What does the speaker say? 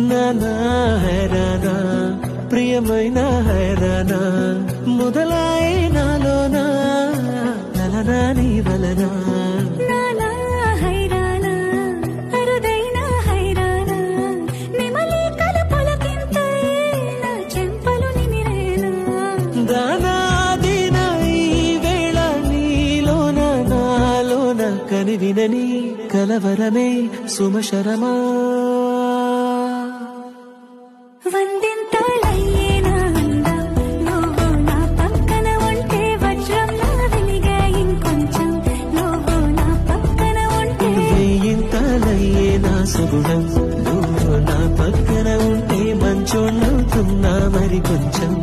నానా హైరానా ప్రియమైన హైరానా మొదలాయే నాలోనా నలనా నీ వలనా నానా హైరానా అరుదైన హైరానా నెమలి కలపలకింతై నా చెంపలు నిమిరేనా దానాదిన ఈ వేళ నీలోన నాలోన కనివినని కలవరమే సుమశరమా వందింతలయ్యేనా అందం నువ్వు నా పక్కన ఉంటే వజ్రం నా వెలిగే ఇంకొంచెం నువ్వు నా పక్కన ఉంటే వేయింతలయ్యే నా సుగుణం నువ్వు నా పక్కన ఉంటే మంచోళ్ళవుతున్నా మరి కొంచెం